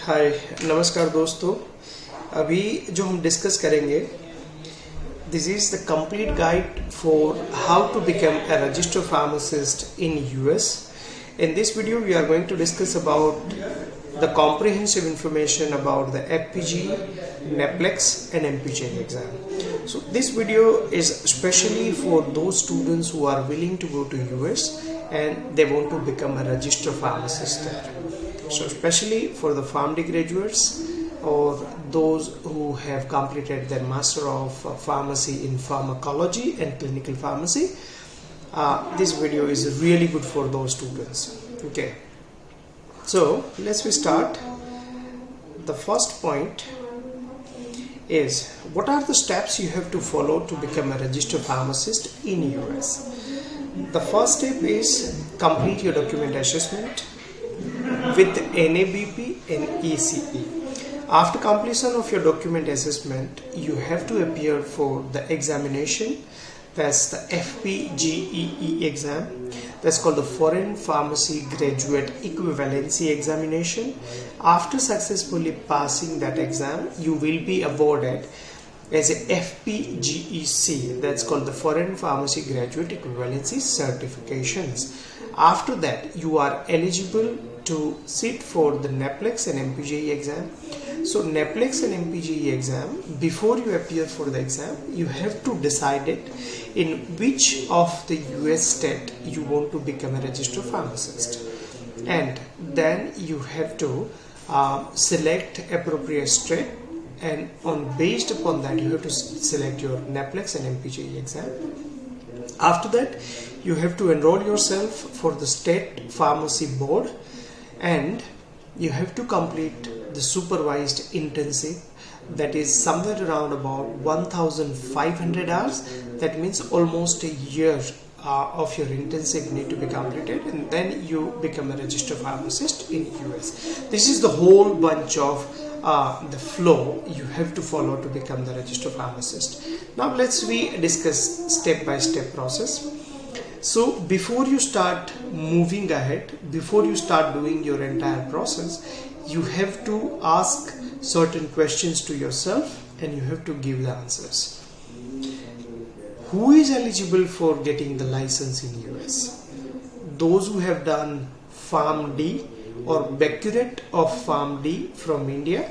हाय नमस्कार दोस्तों। अभी जो हम डिस्कस करेंगे, this is the complete guide for how to become a registered pharmacist in US. In this video we are going to discuss about the comprehensive information about the FPGE, Netlex and Mpg Exam. So this video is especially for those students who are willing to go to US and they want to become a registered pharmacist there. So especially for the PharmD graduates or those who have completed their Master of Pharmacy in Pharmacology and Clinical Pharmacy, this video is really good for those students. Okay, so let's start. The first point is, what are the steps you have to follow to become a registered pharmacist in US? The first step is complete your document assessment with NABP and ECE. After completion of your document assessment, you have to appear for the examination. That's the FPGEE exam. That's called the Foreign Pharmacy Graduate Equivalency examination. After successfully passing that exam, you will be awarded as a FPGEC. That's called the Foreign Pharmacy Graduate Equivalency certifications. After that, you are eligible to sit for the Netlex and Mpg exam. So Netlex and Mpg exam, before you appear for the exam, you have to decide it in which of the US state you want to become a registered pharmacist, and then you have to select appropriate state, and based upon that you have to select your Netlex and Mpg exam. After that, you have to enroll yourself for the state pharmacy board, and you have to complete the supervised intensive. That is somewhere around about 1500 hours. That means almost a year of your intensive need to be completed, and then you become a registered pharmacist in US. This is the whole bunch of the flow you have to follow to become the registered pharmacist. Now let's discuss step by step process. So before you start moving ahead, before you start doing your entire process, you have to ask certain questions to yourself and you have to give the answers. Who is eligible for getting the license in US? Those who have done PharmD or baccalaureate of PharmD from India,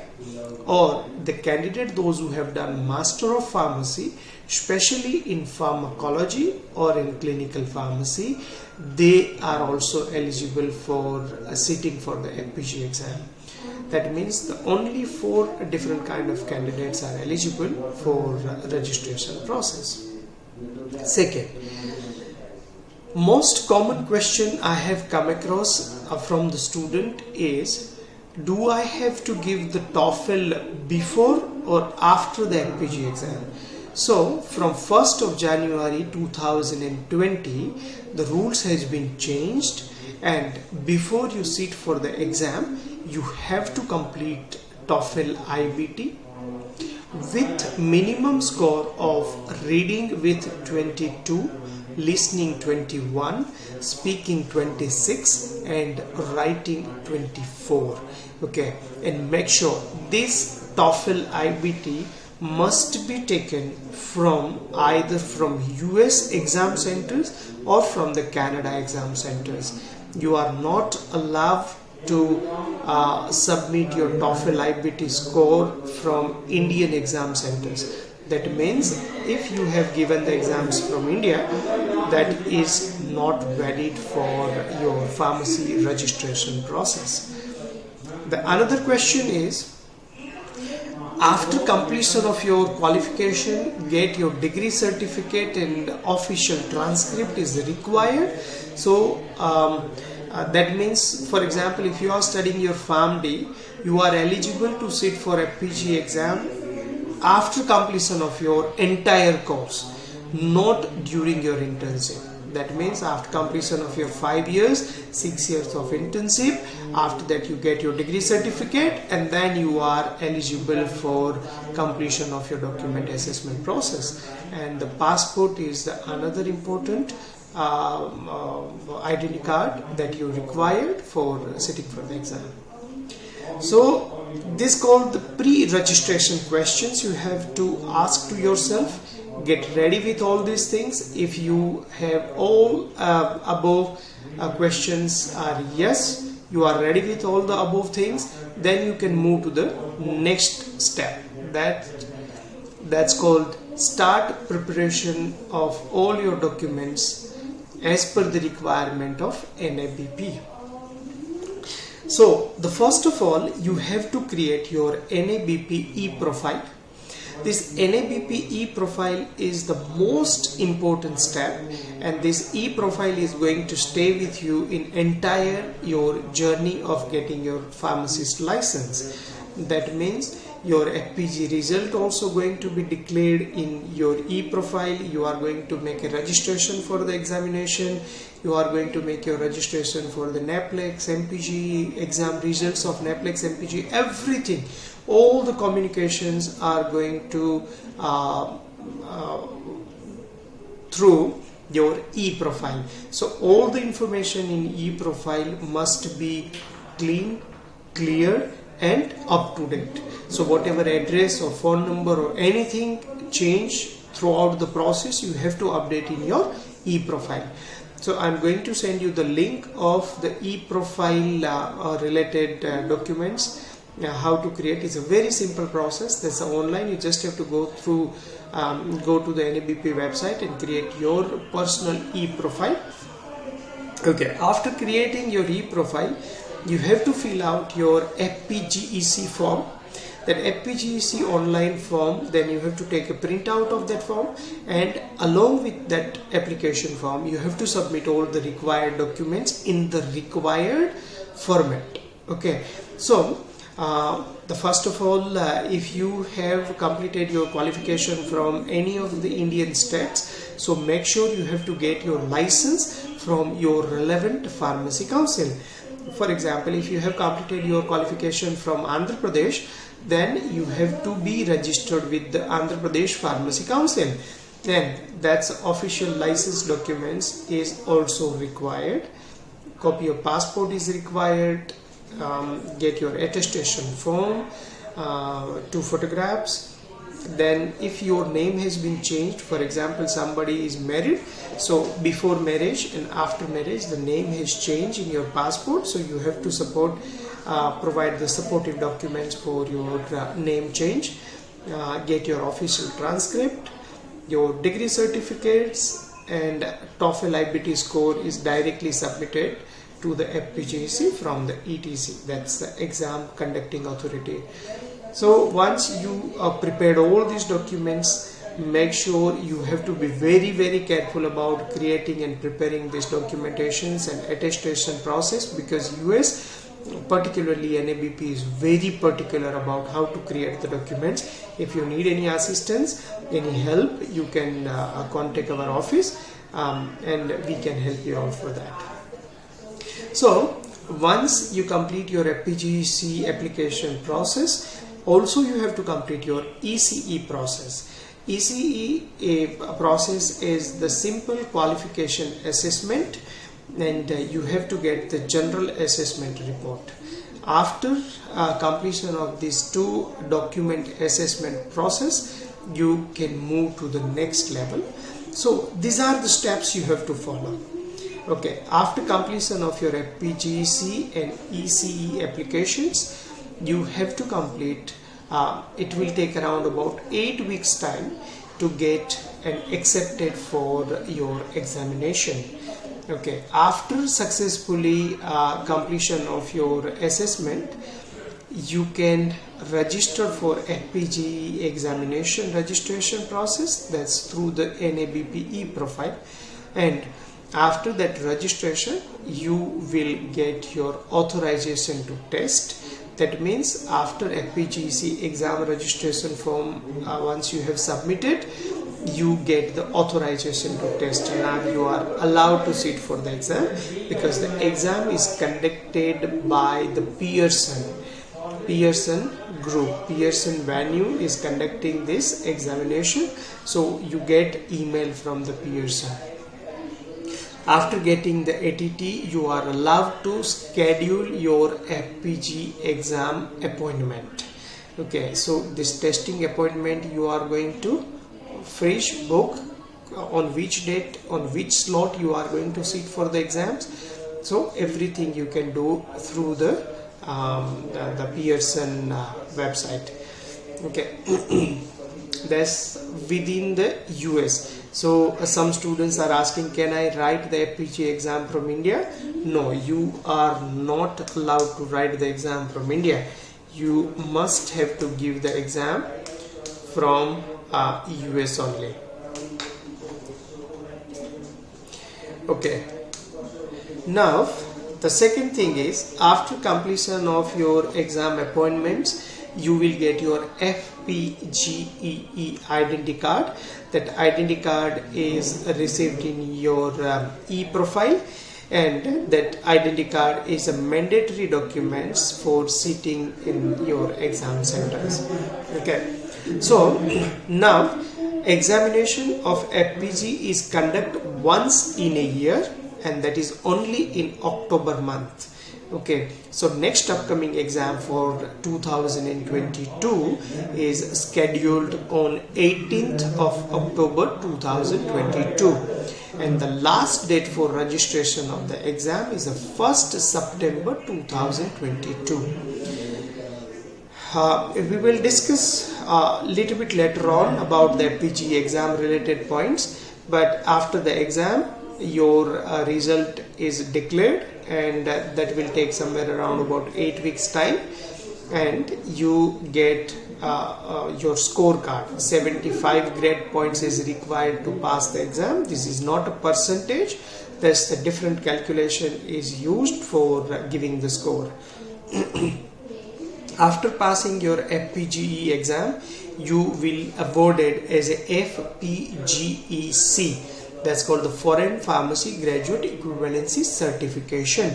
or the candidate those who have done Master of Pharmacy, especially in pharmacology or in clinical pharmacy, they are also eligible for sitting for the FPGE exam. That means the only 4 different kind of candidates are eligible for registration process. Second, most common question I have come across from the student is, do I have to give the Toefl before or after the FPGE exam? So from 1st of January 2020, the rules has been changed, and before you sit for the exam, you have to complete Toefl IBT with minimum score of reading with 22, listening 21, speaking 26 and writing 24. Okay, and make sure this Toefl IBT must be taken from either from US exam centers or from the Canada exam centers. You are not allowed to submit your Toefl IBT score from Indian exam centers. That means if you have given the exams from India, that is not valid for your pharmacy registration process. The another question is, after completion of your qualification, get your degree certificate and official transcript is required. So that means, for example, if you are studying your PharmD, you are eligible to sit for a FPGE exam after completion of your entire course, not during your internship. That means after completion of your 5 years, 6 years of internship, after that you get your degree certificate, and then you are eligible for completion of your document assessment process. And the passport is another important ID card that you required for sitting for the exam. So This called the pre-registration questions you have to ask to yourself. Get ready with all these things. If you have all above questions are yes, you are ready with all the above things, then you can move to the next step. That's called start preparation of all your documents as per the requirement of NABP. So the first of all, you have to create your NABP e-profile. This NABP e-profile is the most important step, and this e-profile is going to stay with you in entire your journey of getting your pharmacist license. That means your FPG result also going to be declared in your e-profile. You are going to make a registration for the examination. You are going to make your registration for the Netlex Mpg Exam, results of Netlex Mpg, everything. All the communications are going to through your e-profile. So all the information in e-profile must be clean, clear and up to date. So whatever address or phone number or anything change throughout the process, you have to update in your e-profile. So I'm going to send you the link of the e-profile related documents. How to create is a very simple process. That's online. You just have to go through go to the NABP website and create your personal e-profile. Okay, after creating your e-profile, you have to fill out your FPGEC form. That FPGEC online form, then you have to take a printout of that form, and along with that application form you have to submit all the required documents in the required format. Okay, so the first of all, if you have completed your qualification from any of the Indian states, so make sure you have to get your license from your relevant pharmacy council. For example, if you have completed your qualification from Andhra Pradesh, then you have to be registered with the Andhra Pradesh Pharmacy Council. Then that's official license documents is also required. Copy of passport is required. Get your attestation form, 2 photographs. Then if your name has been changed, for example somebody is married, so before marriage and after marriage the name has changed in your passport, so you have to provide the supportive documents for your name change. Get your official transcript, your degree certificates, and Toefl IBT score is directly submitted to the FPGEC from the ETC, that's the exam conducting authority. So once you prepared all these documents, make sure you have to be very careful about creating and preparing these documentations and attestation process, because US, particularly NABP, is very particular about how to create the documents. If you need any assistance, any help, you can contact our office and we can help you out for that. So once you complete your FPGEC application process, also you have to complete your ECE process. ECE process is the simple qualification assessment, and you have to get the general assessment report. After completion of these 2 document assessment process, you can move to the next level. So these are the steps you have to follow. Okay, after completion of your FPGEC and ECE applications, you have to complete, it will take around about 8 weeks time to get accepted for your examination. Okay, after successfully completion of your assessment, you can register for FPGE examination registration process. That's through the NABP e-profile, and after that registration you will get your authorization to test. That means after FPGEC exam registration form, once you have submitted, you get the authorization to test. Now you are allowed to sit for the exam, because the exam is conducted by the Pearson group. Pearson venue is conducting this examination, so you get email from the Pearson. After getting the ATT, you are allowed to schedule your FPGE exam appointment. Okay, so this testing appointment you are going to fresh book on which date, on which slot you are going to sit for the exams. So everything you can do through the Pearson website. Okay. That's within the US. So some students are asking, can I write the FPGA exam from India? No, you are not allowed to write the exam from India. You must have to give the exam from US only. Okay. Now the second thing is, after completion of your exam appointments, you will get your FPGEE identity card. That identity card is received in your e-profile, and that identity card is a mandatory documents for sitting in your exam centers. Okay, so now examination of FPGE is conducted once in a year, and that is only in October month. Okay, so next upcoming exam for 2022 is scheduled on 18th of October 2022, and the last date for registration of the exam is the 1st September 2022. We will discuss a little bit later on about the FPGE exam related points, but after the exam your result is declared, and that will take somewhere around about 8 weeks time, and you get your scorecard. 75 grade points is required to pass the exam. This is not a percentage, that's the different calculation is used for giving the score. After passing your FPGE exam, you will awarded as a FPGEC. That's called the Foreign Pharmacy Graduate Equivalency Certification.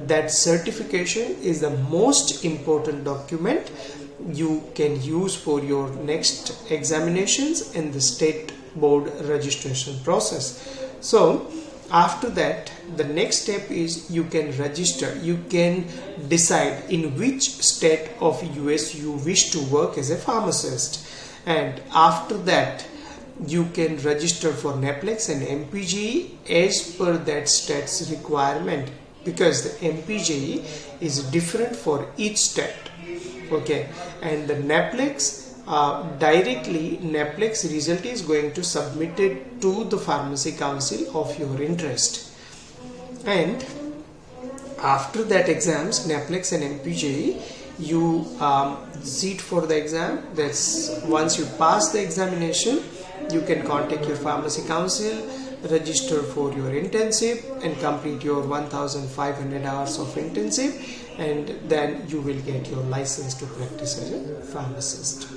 That certification is the most important document you can use for your next examinations in the state board registration process. So after that, the next step is you can register. You can decide in which state of US you wish to work as a pharmacist, and after that you can register for Netlex and Mpg as per that state's requirement, because the Mpg is different for each state. Okay, and the Netlex directly Netlex result is going to submit it to the Pharmacy Council of your interest, and after that exams, Netlex and Mpg, you sit for the exam. That's once you pass the examination, you can contact your pharmacy council, register for your internship and complete your 1500 hours of internship, and then you will get your license to practice as a pharmacist.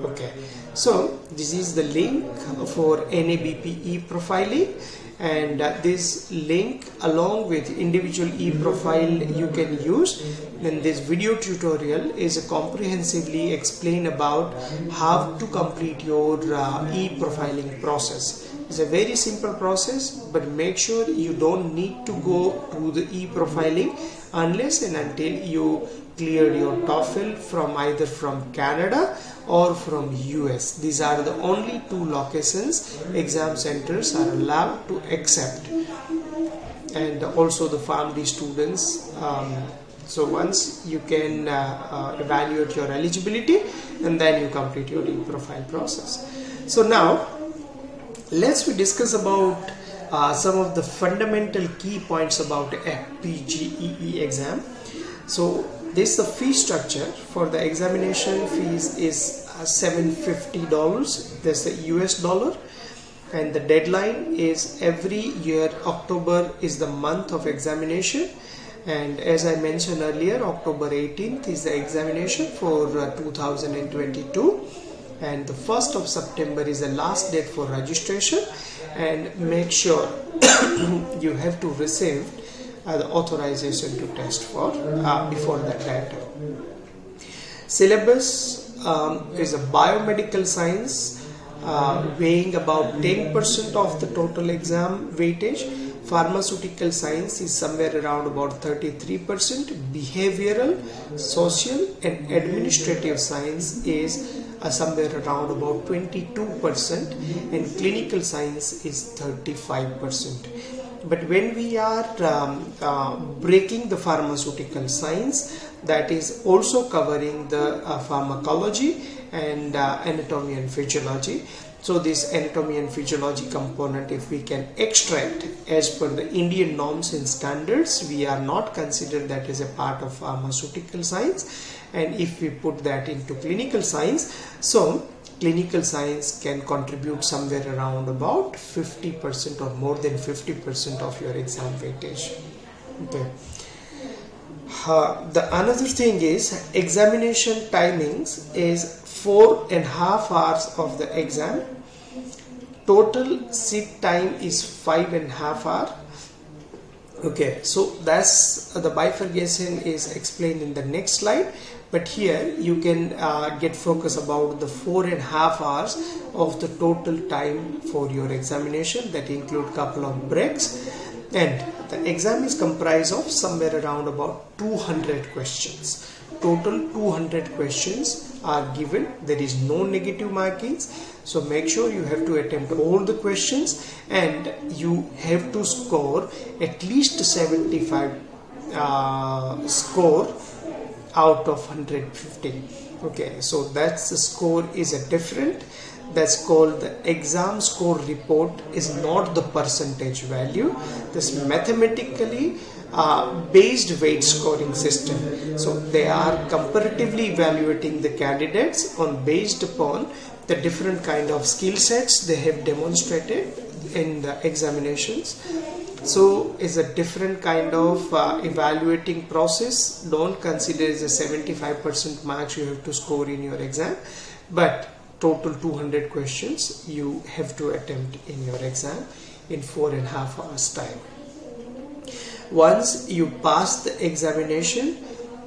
Okay, so this is the link for NABP e-profiling, and this link along with individual e-profile you can use. And this video tutorial is comprehensively explain about how to complete your e-profiling process. It's a very simple process, but make sure you don't need to go to the e-profiling unless and until you cleared your Toefl from either from Canada or from US. These are the only two locations exam centers are allowed to accept, and also the PharmD students. So once you can evaluate your eligibility, and then you complete your e-profile process. So now let's discuss about some of the fundamental key points about FPGEE exam. So this the fee structure for the examination fees is $750. That's the US dollar, and the deadline is every year. October is the month of examination, and as I mentioned earlier, October 18th is the examination for 2022, and the 1st of September is the last date for registration. And make sure you have to receive the authorization to test for before that date. Syllabus is a biomedical science weighing about 10% of the total exam weightage. pharmaceutical science is somewhere around about 33%, behavioral, social and administrative science is somewhere around about 22%, and clinical science is 35%. But when we are breaking the pharmaceutical science, that is also covering the pharmacology and anatomy and physiology. So this anatomy and physiology component, if we can extract as per the Indian norms and standards, we are not considered that as a part of pharmaceutical science. And if we put that into clinical science, so clinical science can contribute somewhere around about 50% or more than 50% of your exam weightage. Okay. The another thing is examination timings is 4.5 hours of the exam. Total seat time is 5.5 hours. Okay, so that's the bifurcation is explained in the next slide, but here you can get focus about the 4.5 hours of the total time for your examination, that include couple of breaks, and the exam is comprised of somewhere around about 200 questions. Total 200 questions are given. There is no negative markings, so make sure you have to attempt all the questions and you have to score at least 75 score out of 150. Okay, so that's the score is a different, that's called the exam score report, is not the percentage value. This mathematically based weight scoring system. So they are comparatively evaluating the candidates on based upon the different kind of skill sets they have demonstrated in the examinations. So it's a different kind of evaluating process. Don't consider as a 75% marks you have to score in your exam, but total 200 questions you have to attempt in your exam in 4.5 hours time. Once you pass the examination,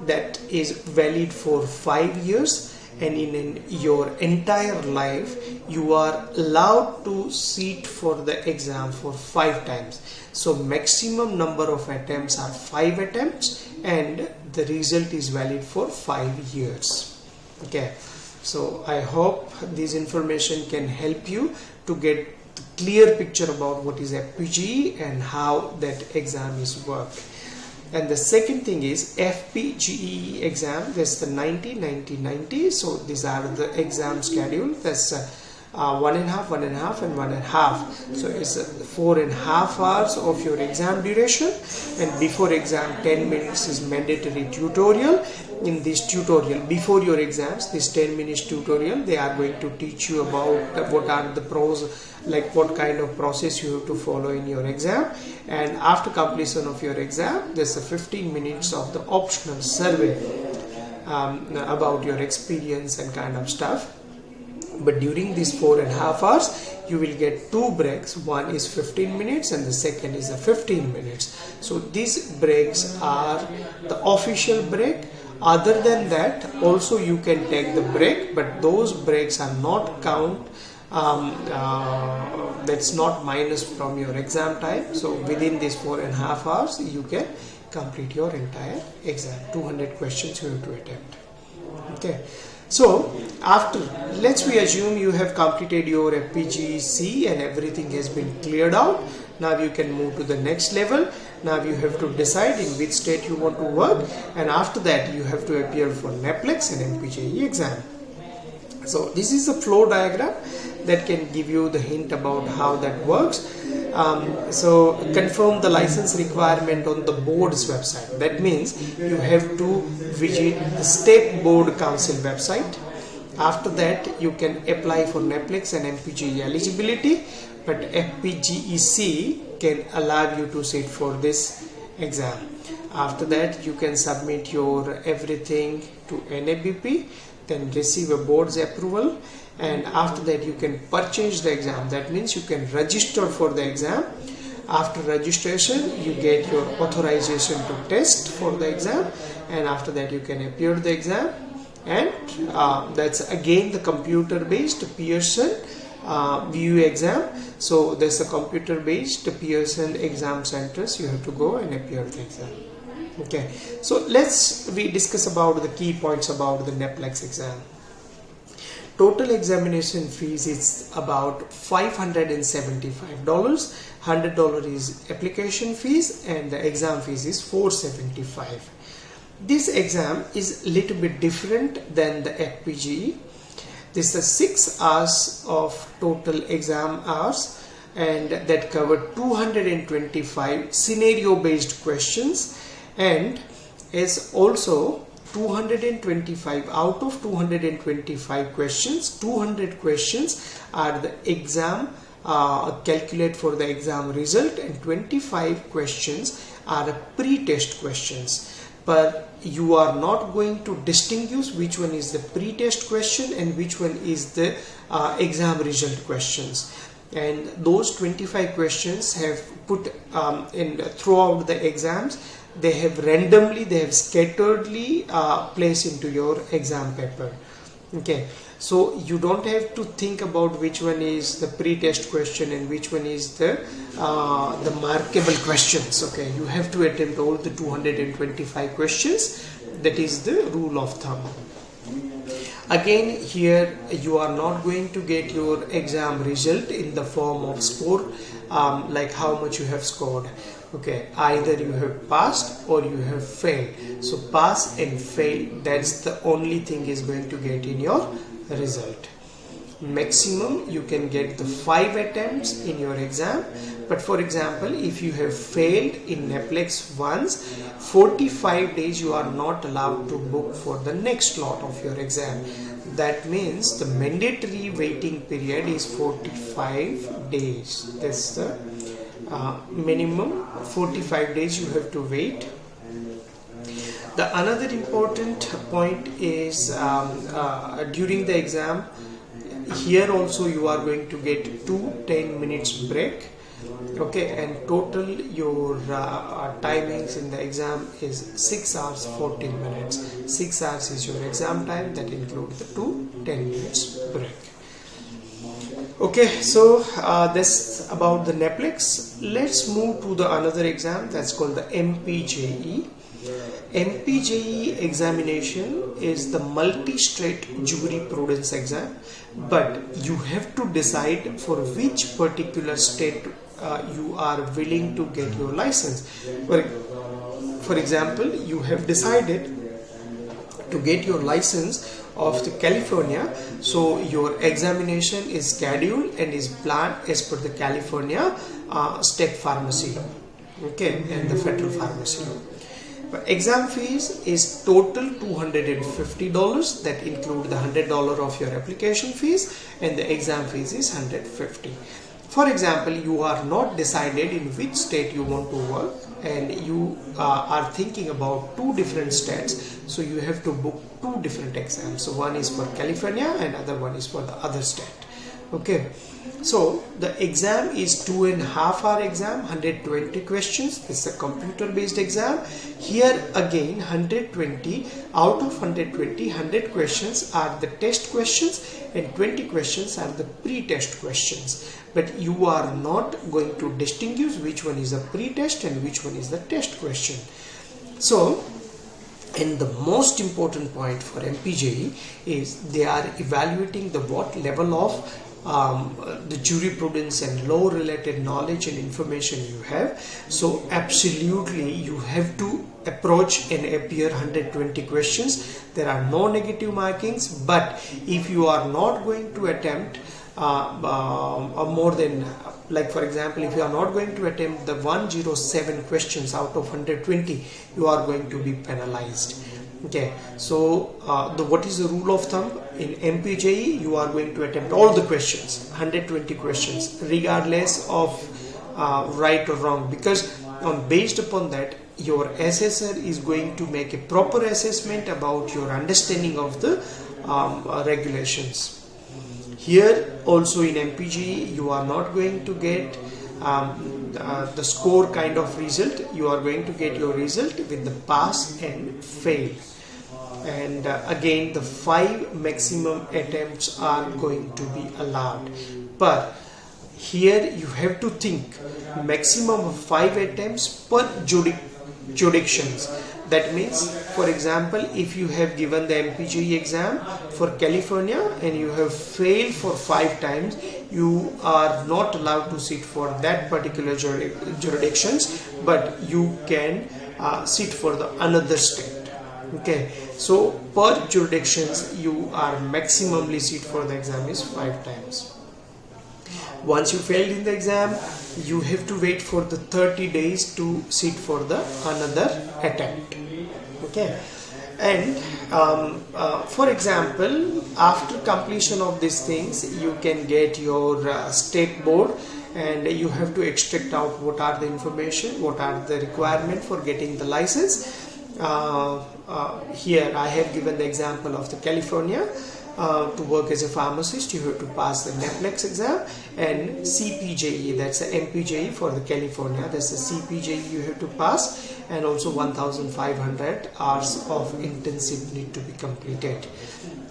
that is valid for 5 years, and in your entire life you are allowed to sit for the exam for 5 times. So maximum number of attempts are 5 attempts, and the result is valid for 5 years. Okay, so I hope this information can help you to get the clear picture about what is FPGE and how that exam is worked. And the second thing is FPGE exam. That's the 90, 90, 90. So these are the exam schedule. That's 1.5, 1.5 and 1.5. So it's 4.5 hours of your exam duration, and before exam 10 minutes is mandatory tutorial. In this tutorial before your exams, this 10 minutes tutorial, they are going to teach you about what are the pros, like what kind of process you have to follow in your exam. And after completion of your exam, there's a 15 minutes of the optional survey about your experience and kind of stuff. But during these 4.5 hours you will get 2 breaks. One is 15 minutes and the second is a 15 minutes. So these breaks are the official break. Other than that, also you can take the break, but those breaks are not count. That's not minus from your exam time. So within these 4.5 hours you can complete your entire exam. 200 questions you have to attempt. Okay, so after, let's we assume you have completed your FPGEC and everything has been cleared out. Now you can move to the next level. Now you have to decide in which state you want to work, and after that you have to appear for Netlex and Mpg exam. So this is a flow diagram that can give you the hint about how that works. So confirm the license requirement on the board's website. That means you have to visit the State Board Council website. After that you can apply for Netlex and Mpg eligibility, but FPGEC can allow you to sit for this exam. After that you can submit your everything to NABP, then receive a board's approval, and after that you can purchase the exam. That means you can register for the exam. After registration you get your authorization to test for the exam, and after that you can appear the exam. And that's again the computer based Pearson VU exam. So there's a computer based Pearson exam centers. You have to go and appear the exam. Okay, so we discuss about the key points about the Netlex exam. Total examination fees is about $575. $100 is application fees and the exam fees is $475. This exam is a little bit different than the FPGE. This is 6 hours of total exam hours, and that cover 225 scenario based questions, and is also 225 out of 225 questions, 200 questions are the exam calculate for the exam result, and 25 questions are the pre-test questions. But you are not going to distinguish which one is the pre-test question and which one is the exam result questions. And those 25 questions have put in throughout the exams. They have scatteredly placed into your exam paper. Okay, so you don't have to think about which one is the pre-test question and which one is the markable questions. Okay, you have to attempt all the 225 questions. That is the rule of thumb. Again, here you are not going to get your exam result in the form of score, like how much you have scored. Okay, either you have passed or you have failed. So pass and fail, that's the only thing is going to get in your result. Maximum you can get the 5 attempts in your exam. But for example, if you have failed in Netlex once, 45 days you are not allowed to book for the next slot of your exam. That means the mandatory waiting period is 45 days. That's the minimum 45 days you have to wait. The another important point is during the exam, here also you are going to get 2 10 minutes break. Okay, and total your timings in the exam is 6 hours 14 minutes. 6 hours is your exam time, that includes the 2 10 minutes break. Okay, so that's about the Netlex. Let's move to the another exam that's called the MPGE. MPGE examination is the multi-state jurisprudence exam, but you have to decide for which particular state you are willing to get your license. For example, you have decided to get your license of the California, so your examination is scheduled and is planned as per the California state pharmacy, okay, and the federal pharmacy. But exam fees is total $250. That include the $100 of your application fees, and the exam fees is $150. For example, you are not decided in which state you want to work, and you are thinking about 2 different states, so you have to book 2 different exams. So one is for California and other one is for the other state. Okay, so the exam is 2.5 hour exam, 120 questions. This is a computer based exam. Here again 120 out of 120, 100 questions are the test questions and 20 questions are the pre-test questions. But you are not going to distinguish which one is a pre-test and which one is the test question. So, and the most important point for MPGE is they are evaluating the what level of the jurisprudence and law related knowledge and information you have. So absolutely you have to approach and appear 120 questions. There are no negative markings, but if you are not going to attempt more than, like for example, if you are not going to attempt the 107 questions out of 120, you are going to be penalized. Okay, so what is the rule of thumb in MPGE? You are going to attempt all the questions, 120 questions, regardless of right or wrong, because based upon that your assessor is going to make a proper assessment about your understanding of the regulations. Here also in MPGE you are not going to get the score kind of result. You are going to get your result with the pass and fail. and again the 5 maximum attempts are going to be allowed. But here you have to think maximum of 5 attempts per jurisdictions. That means, for example, if you have given the Mpg exam for California and you have failed for 5 times, you are not allowed to sit for that particular jurisdictions, but you can sit for the another state. Okay, so per jurisdictions you are maximally sit for the exam is 5 times. Once you failed in the exam, you have to wait for the 30 days to sit for the another attempt. Okay, and for example, after completion of these things, you can get your state board, and you have to extract out what are the information, what are the requirement for getting the license. Here I have given the example of the California. To work as a pharmacist, you have to pass the Netlex exam and CPGE, that's the MPGE for the California, that's the CPGE you have to pass, and also 1500 hours of internship need to be completed.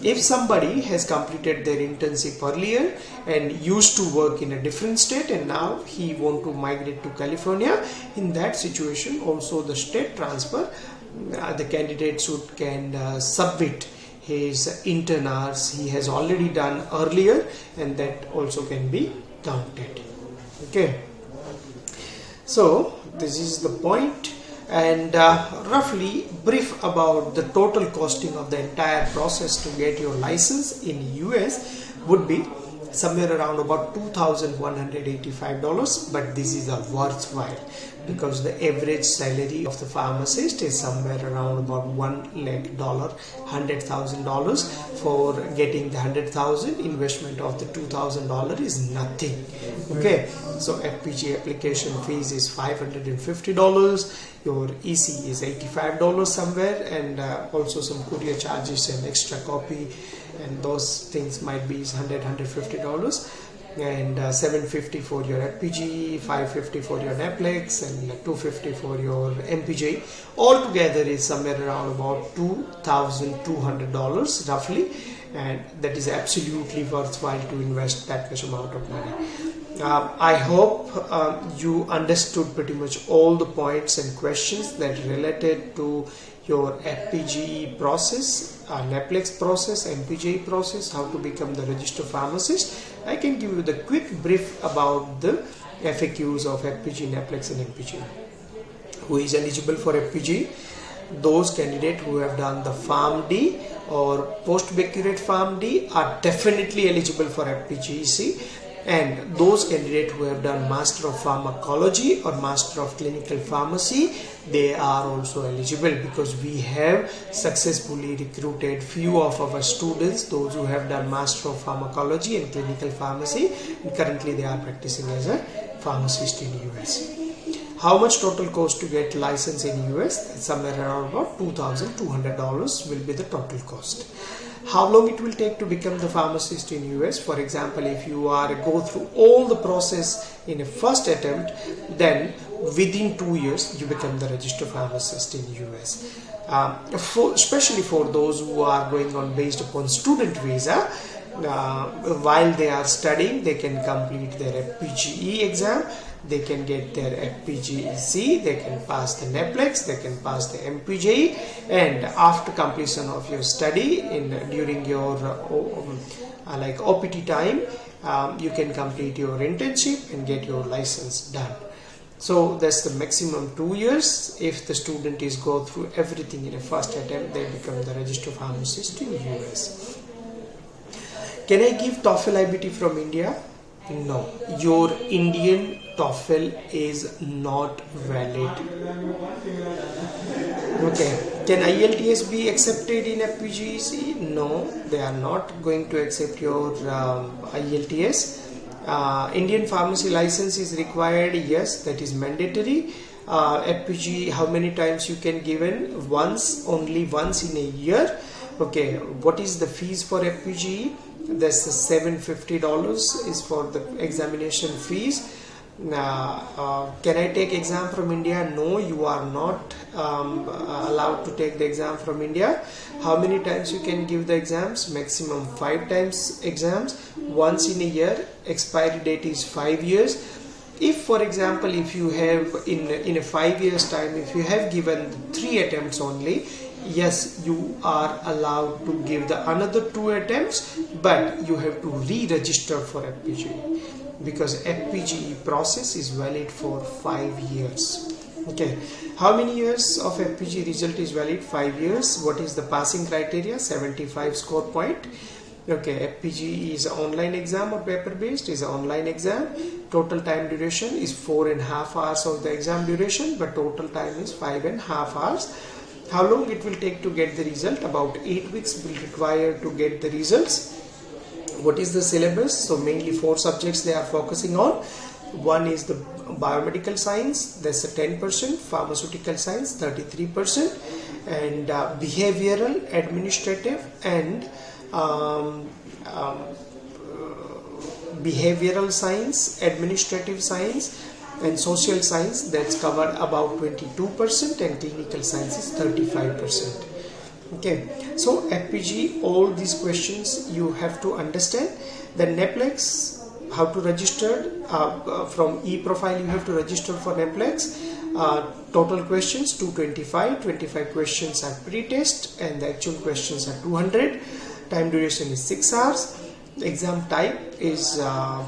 If somebody has completed their internship earlier and used to work in a different state and now he want to migrate to California, in that situation also the state transfer, the candidate can submit his intern hours he has already done earlier, and that also can be counted. Okay, so this is the point, and roughly brief about the total costing of the entire process to get your license in US would be somewhere around about $2,185, but this is a worthwhile because the average salary of the pharmacist is somewhere around about $1 lakh, $100,000. For getting the 100,000, investment of the $2,000 is nothing. Okay, so FPG application fees is $550, your EC is $85 somewhere, and also some courier charges and extra copy, and those things might be $100-$150, and $750 for your FPGE, $550 for your Netlex, and $250 for your MPG. Altogether is somewhere around about $2,200 roughly, and that is absolutely worthwhile to invest that much amount of money. I hope you understood pretty much all the points and questions that related to your FPGE process, Netlex process, MPG process, how to become the registered pharmacist. I can give you the quick brief about the FAQs of FPG, Netlex and MPG. Who is eligible for FPG? Those candidates who have done the PharmD or postbachelorate PharmD are definitely eligible for FPGEC. And those candidates who have done Master of Pharmacology or Master of Clinical Pharmacy, they are also eligible, because we have successfully recruited few of our students, those who have done Master of Pharmacology and Clinical Pharmacy, and currently they are practicing as a pharmacist in US. How much total cost to get license in US? Somewhere around about $2,200 will be the total cost. How long it will take to become the pharmacist in US? For example, if you are go through all the process in a first attempt, then within 2 years you become the registered pharmacist in US. Especially for those who are going on based upon student visa, while they are studying, they can complete their FPGE exam, they can get their FPGEC, they can pass the Netlex, they can pass the MPG, and after completion of your study during your like OPT time, you can complete your internship and get your license done. So that's the maximum 2 years. If the student is go through everything in a first attempt, they become the registered pharmacist in US. Can I give Toefl IBT from India? No, your Indian Toefl is not valid. Okay, can IELTS be accepted in FPGEC? No, they are not going to accept your IELTS. Indian pharmacy license is required, yes, that is mandatory. FPG, how many times you can given? Only once in a year. Okay, what is the fees for FPGE? That's the $750 is for the examination fees. Can I take exam from India? No, you are not allowed to take the exam from India. How many times you can give the exams? Maximum 5 times exams, once in a year. Expiry date is 5 years. If, for example, if you have in a 5 years time, if you have given 3 attempts only, yes, you are allowed to give the another 2 attempts, but you have to re-register for FPGE, because FPGE process is valid for 5 years. Okay, how many years of FPGE result is valid? 5 years. What is the passing criteria? 75 score point. Okay, FPGE is an online exam or paper based? Is an online exam. Total time duration is 4.5 hours of the exam duration, but total time is 5.5 hours. How long it will take to get the result? About 8 weeks will require to get the results. What is the syllabus? So mainly 4 subjects they are focusing on. One is the biomedical science, that's a 10%, pharmaceutical science 33%, and behavioral, administrative and behavioral science, administrative science and social science, that's covered about 22%, and clinical science is 35%. Okay, so FPGE, all these questions you have to understand. The Netlex, how to register from e-profile, you have to register for Netlex. Total questions 225, 25 questions are pre-test and the actual questions are 200. Time duration is 6 hours. Exam type is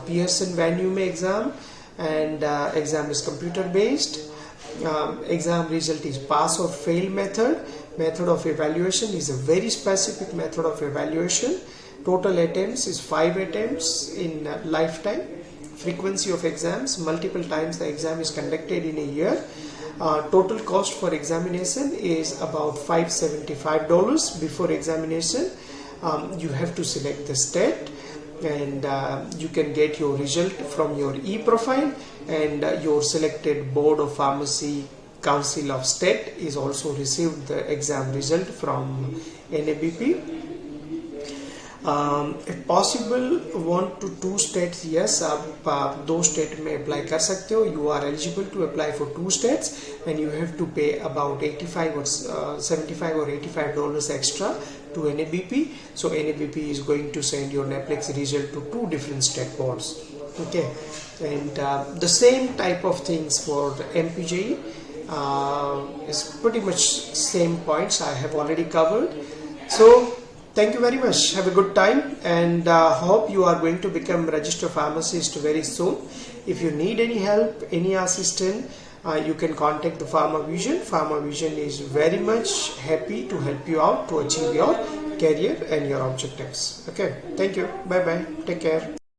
Pearson Van Neume exam, and exam is computer based. Exam result is pass or fail method. Method of evaluation is a very specific method of evaluation. Total attempts is 5 attempts in lifetime. Frequency of exams, multiple times the exam is conducted in a year. Total cost for examination is about $575. Before examination, you have to select the state, and you can get your result from your e-profile, and your selected board of pharmacy council of state is also received the exam result from NABP. If possible 1 to 2 states, yes, दो state में apply कर सकते हो. You are eligible to apply for 2 states, and you have to pay about 85 or 75 or $85 extra to NABP. So NABP is going to send your Netlex result to 2 different state boards. Okay, and the same type of things for MPGE is pretty much same points I have already covered. So thank you very much. Have a good time, and hope you are going to become registered pharmacist very soon. If you need any help, any assistance, you can contact the Pharmavision. Pharmavision is very much happy to help you out to achieve your career and your objectives. Okay, thank you. Bye bye. Take care.